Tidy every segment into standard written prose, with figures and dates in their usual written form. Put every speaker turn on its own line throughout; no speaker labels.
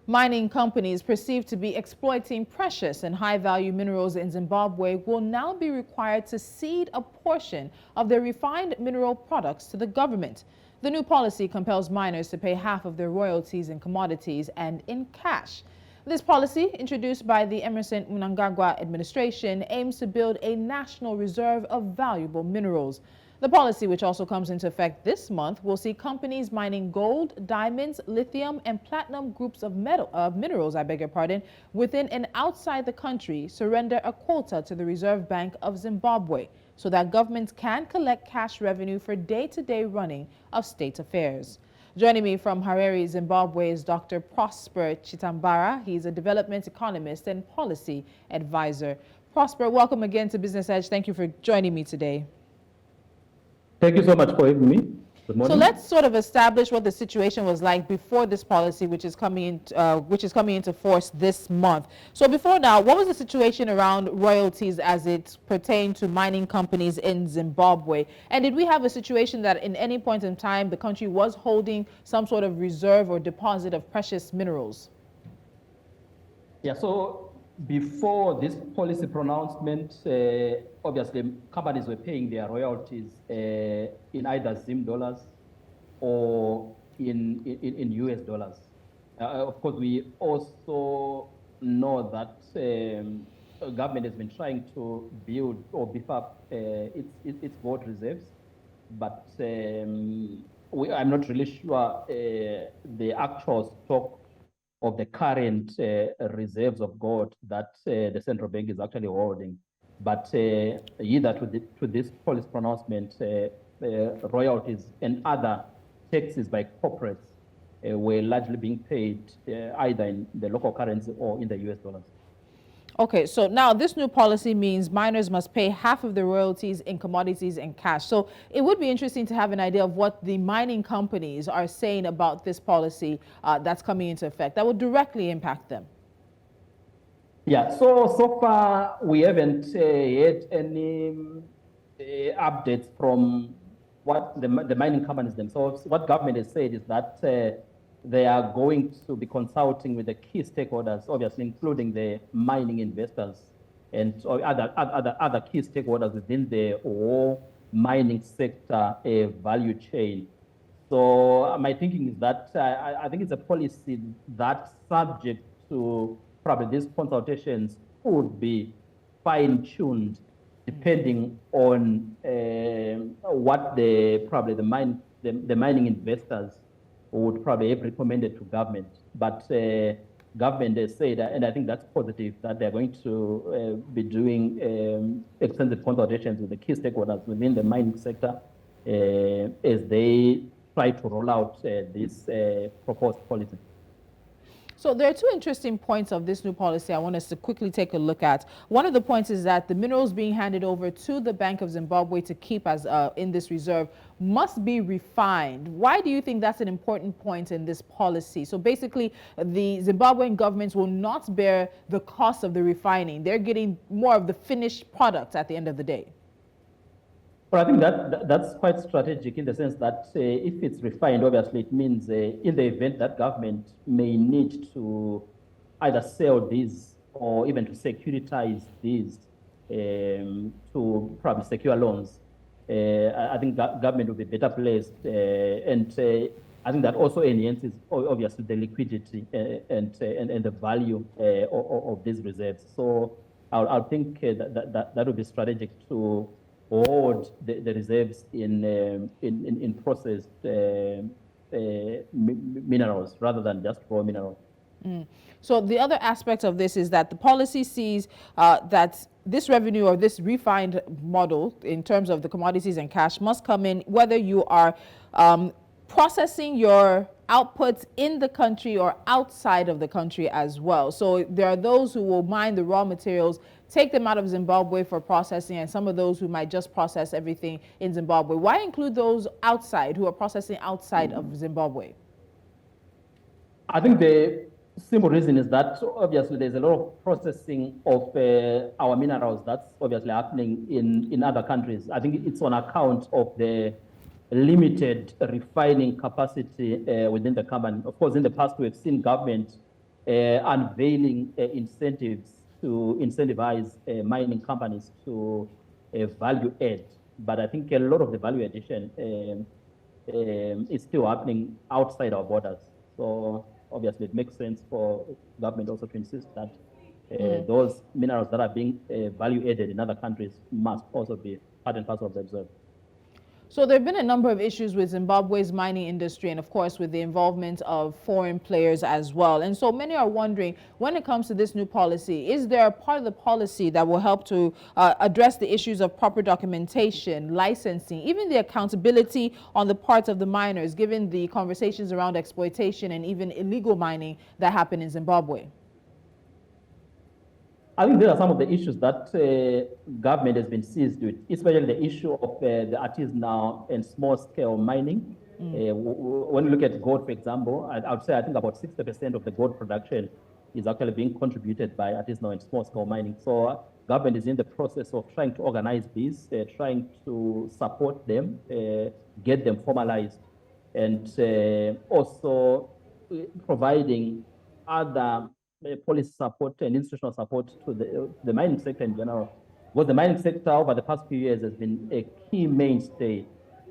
Mining companies perceived to be exploiting precious and high-value minerals in Zimbabwe will now be required to cede a portion of their refined mineral products to the government. The new policy compels miners to pay half of their royalties in commodities and in cash. This policy, introduced by the Emerson Mnangagwa administration, aims to build a national reserve of valuable minerals. The policy, which also comes into effect this month, will see companies mining gold, diamonds, lithium, and platinum groups of minerals, within and outside the country surrender a quota to the Reserve Bank of Zimbabwe so that governments can collect cash revenue for day-to-day running of state affairs. Joining me from Harare, Zimbabwe, is Dr. Prosper Chitambara. He's a development economist and policy advisor. Prosper, welcome again to Business Edge. Thank you for joining me today.
Thank you so much for having me. Good morning.
So let's sort of establish what the situation was like before this policy, which is coming into force this month. So before now, what was the situation around royalties as it pertained to mining companies in Zimbabwe? And did we have a situation that in any point in time the country was holding some sort of reserve or deposit of precious minerals?
Yeah, so before this policy pronouncement, obviously companies were paying their royalties in either Zim dollars or in US dollars. Of course, we also know that government has been trying to build or beef up its gold reserves, but I'm not really sure the actual stock of the current reserves of gold that the central bank is actually holding. But either to this policy pronouncement, royalties and other taxes by corporates were largely being paid either in the local currency or in the US dollars.
Okay, so now this new policy means miners must pay half of the royalties in commodities and cash. So it would be interesting to have an idea of what the mining companies are saying about this policy that's coming into effect that would directly impact them.
Yeah, so far we haven't had any updates from what the mining companies themselves. What government has said is that they are going to be consulting with the key stakeholders, obviously including the mining investors and other key stakeholders within the whole mining sector value chain. So my thinking is that I think it's a policy that's subject to probably these consultations could be fine-tuned depending on what the mining investors would probably have recommended to government. But government has said, and I think that's positive, that they're going to be doing extensive consultations with the key stakeholders within the mining sector as they try to roll out this proposed policy.
So there are two interesting points of this new policy I want us to quickly take a look at. One of the points is that the minerals being handed over to the Bank of Zimbabwe to keep as in this reserve must be refined. Why do you think that's an important point in this policy? So basically, the Zimbabwean governments will not bear the cost of the refining. They're getting more of the finished product at the end of the day.
Well, I think that's quite strategic in the sense that if it's refined, obviously it means in the event that government may need to either sell these or even to securitize these to probably secure loans, I think government will be better placed. And I think that also enhances obviously the liquidity and the value of these reserves. So I think that would be strategic to hold the reserves in processed minerals rather than just raw minerals.
So the other aspect of this is that the policy sees that this revenue or this refined model in terms of the commodities and cash must come in whether you are processing your outputs in the country or outside of the country as well. So there are those who will mine the raw materials, take them out of Zimbabwe for processing, and some of those who might just process everything in Zimbabwe. Why include those outside who are processing outside of Zimbabwe?
I think the simple reason is that obviously there's a lot of processing of our minerals that's obviously happening in other countries. I think it's on account of the limited refining capacity within the company. Of course, in the past, we've seen government unveiling incentives to incentivize mining companies to value add. But I think a lot of the value addition is still happening outside our borders. So obviously it makes sense for government also to insist that those minerals that are being value added in other countries must also be part and parcel of the reserve.
So there have been a number of issues with Zimbabwe's mining industry and, of course, with the involvement of foreign players as well. And so many are wondering, when it comes to this new policy, is there a part of the policy that will help to address the issues of proper documentation, licensing, even the accountability on the parts of the miners, given the conversations around exploitation and even illegal mining that happen in Zimbabwe?
I think there are some of the issues that government has been seized with, especially the issue of the artisanal and small-scale mining. When you look at gold, for example, I would say I think about 60% of the gold production is actually being contributed by artisanal and small-scale mining. So government is in the process of trying to organize these, trying to support them, get them formalized, and also providing other policy support and institutional support to the mining sector in general. Because the mining sector over the past few years has been a key mainstay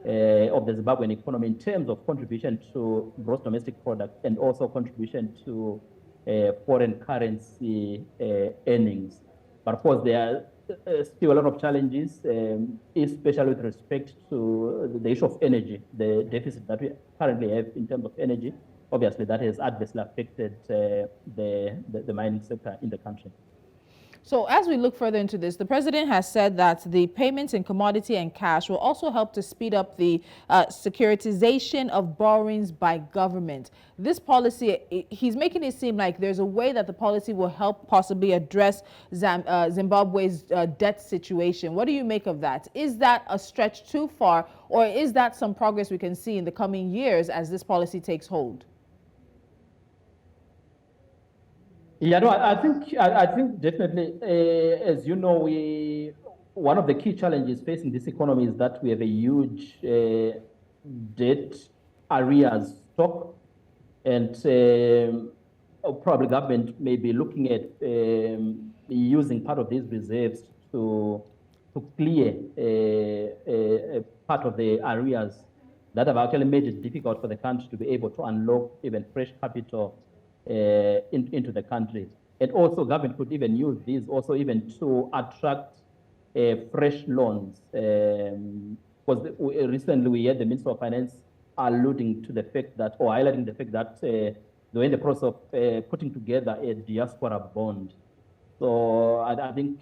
of the Zimbabwean economy in terms of contribution to gross domestic product and also contribution to foreign currency earnings. But of course, there are still a lot of challenges, especially with respect to the issue of energy, the deficit that we currently have in terms of energy. Obviously, that has adversely affected the mining sector in the country.
So as we look further into this, the president has said that the payments in commodity and cash will also help to speed up the securitization of borrowings by government. This policy, he's making it seem like there's a way that the policy will help possibly address Zimbabwe's debt situation. What do you make of that? Is that a stretch too far, or is that some progress we can see in the coming years as this policy takes hold?
Yeah, no, I think definitely, as you know, one of the key challenges facing this economy is that we have a huge debt arrears stock, and probably government may be looking at using part of these reserves to clear a part of the arrears that have actually made it difficult for the country to be able to unlock even fresh capital into the country. And also government could even use these also even to attract fresh loans. Because recently we had the Minister of Finance alluding to the fact that, or highlighting the fact that they're in the process of putting together a diaspora bond. So I think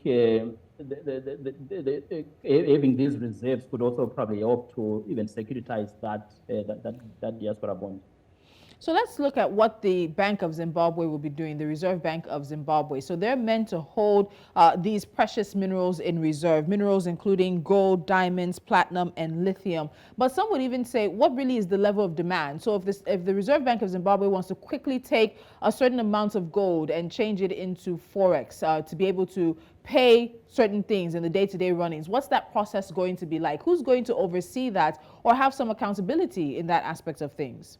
having these reserves could also probably help to even securitize that diaspora bond.
So let's look at what the Bank of Zimbabwe will be doing, the Reserve Bank of Zimbabwe. So they're meant to hold these precious minerals in reserve, minerals including gold, diamonds, platinum, and lithium. But some would even say, what really is the level of demand? So if the Reserve Bank of Zimbabwe wants to quickly take a certain amount of gold and change it into Forex to be able to pay certain things in the day-to-day runnings, what's that process going to be like? Who's going to oversee that or have some accountability in that aspect of things?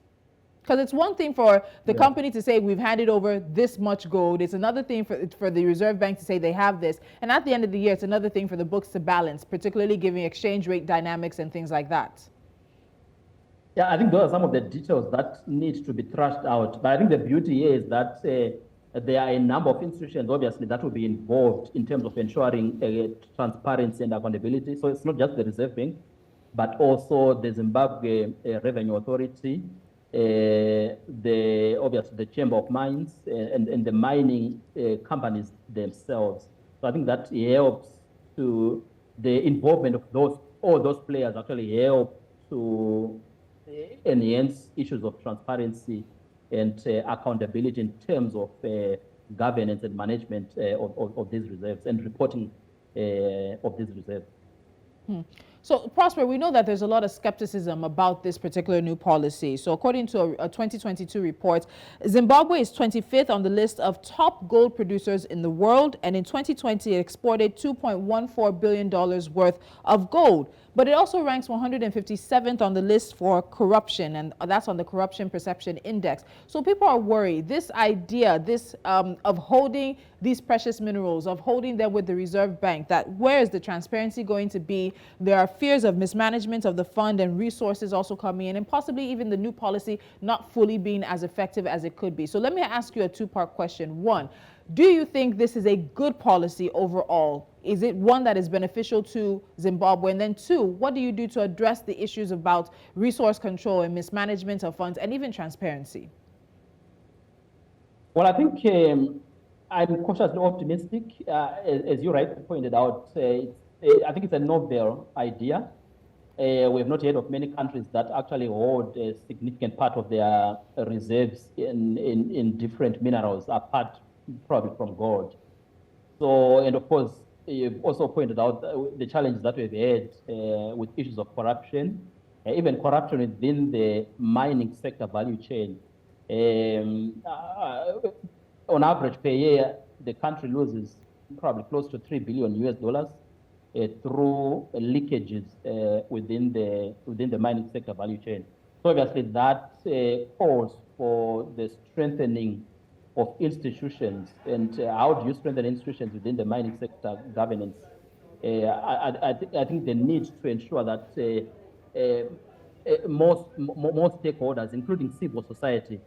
Because it's one thing for the company to say we've handed over this much gold. It's another thing for the Reserve Bank to say they have this. And at the end of the year, it's another thing for the books to balance, particularly giving exchange rate dynamics and things like that.
Yeah, I think those are some of the details that need to be thrashed out. But I think the beauty here is that there are a number of institutions, obviously, that will be involved in terms of ensuring transparency and accountability. So it's not just the Reserve Bank, but also the Zimbabwe Revenue Authority, obviously the Chamber of Mines and the mining companies themselves. So I think that helps to the involvement of all those players actually help to enhance issues of transparency and accountability in terms of governance and management of these reserves and reporting of these reserves.
So, Prosper, we know that there's a lot of skepticism about this particular new policy. So, according to a 2022 report, Zimbabwe is 25th on the list of top gold producers in the world. And in 2020, it exported $2.14 billion worth of gold. but it also ranks 157th on the list for corruption, and that's on the Corruption Perception Index. So people are worried. This idea, of holding these precious minerals, of holding them with the Reserve Bank, that where is the transparency going to be? There are fears of mismanagement of the fund and resources also coming in, and possibly even the new policy not fully being as effective as it could be. So let me ask you a two-part question. One, do you think this is a good policy overall? Is it one that is beneficial to Zimbabwe? And then two, what do you do to address the issues about resource control and mismanagement of funds and even transparency?
Well, I think I'm cautiously optimistic. As you rightly pointed out, I think it's a novel idea. We have not heard of many countries that actually hold a significant part of their reserves in different minerals, apart probably from gold. So, and of course, you've also pointed out the challenges that we've had with issues of corruption, even corruption within the mining sector value chain. On average per year, the country loses probably close to $3 billion through leakages within the mining sector value chain. So obviously that calls for the strengthening of institutions. And how do you strengthen institutions within the mining sector governance? I think the need to ensure that more stakeholders, including civil society,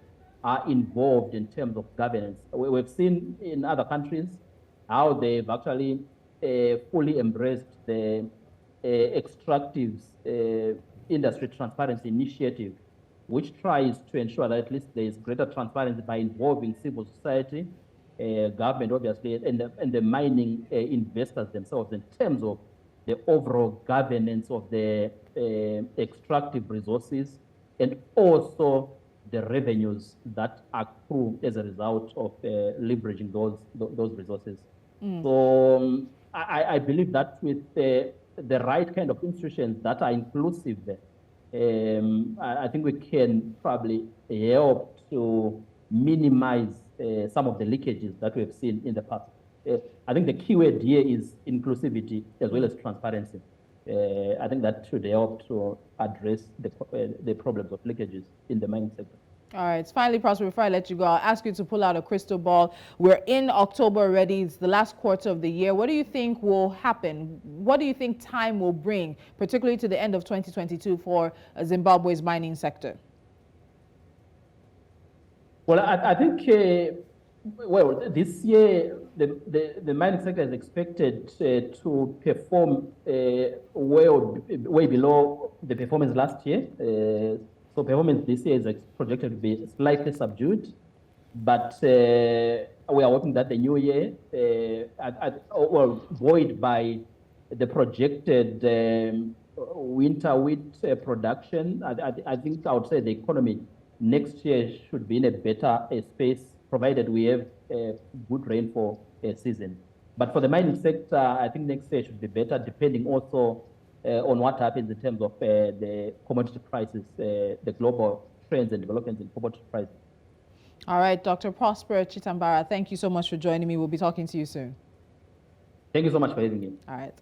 are involved in terms of governance. We've seen in other countries how they've actually fully embraced the extractives industry transparency initiative, which tries to ensure that at least there is greater transparency by involving civil society, government, obviously, and the mining investors themselves in terms of the overall governance of the extractive resources, and also the revenues that accrue as a result of leveraging those resources. So I believe that with the right kind of institutions that are inclusive, I think we can probably help to minimize some of the leakages that we've seen in the past. I think the key word here is inclusivity as well as transparency. I think that should help to address the problems of leakages in the mining sector.
All right. Finally, Prosper, before I let you go, I'll ask you to pull out a crystal ball. We're in October already. It's the last quarter of the year. What do you think will happen? What do you think time will bring, particularly to the end of 2022 for Zimbabwe's mining sector?
Well, I think, well, this year, the mining sector is expected to perform way below the performance last year. So performance this year is projected to be slightly subdued, but we are hoping that the new year, well, buoyed by the projected winter wheat production, I think I would say the economy next year should be in a better space, provided we have a good rainfall season. But for the mining sector, I think next year should be better, depending also on what happens in terms of the commodity prices, the global trends and developments in commodity prices.
All right, Dr. Prosper Chitambara, thank you so much for joining me. We'll be talking to you soon.
Thank you so much for having me.
All right.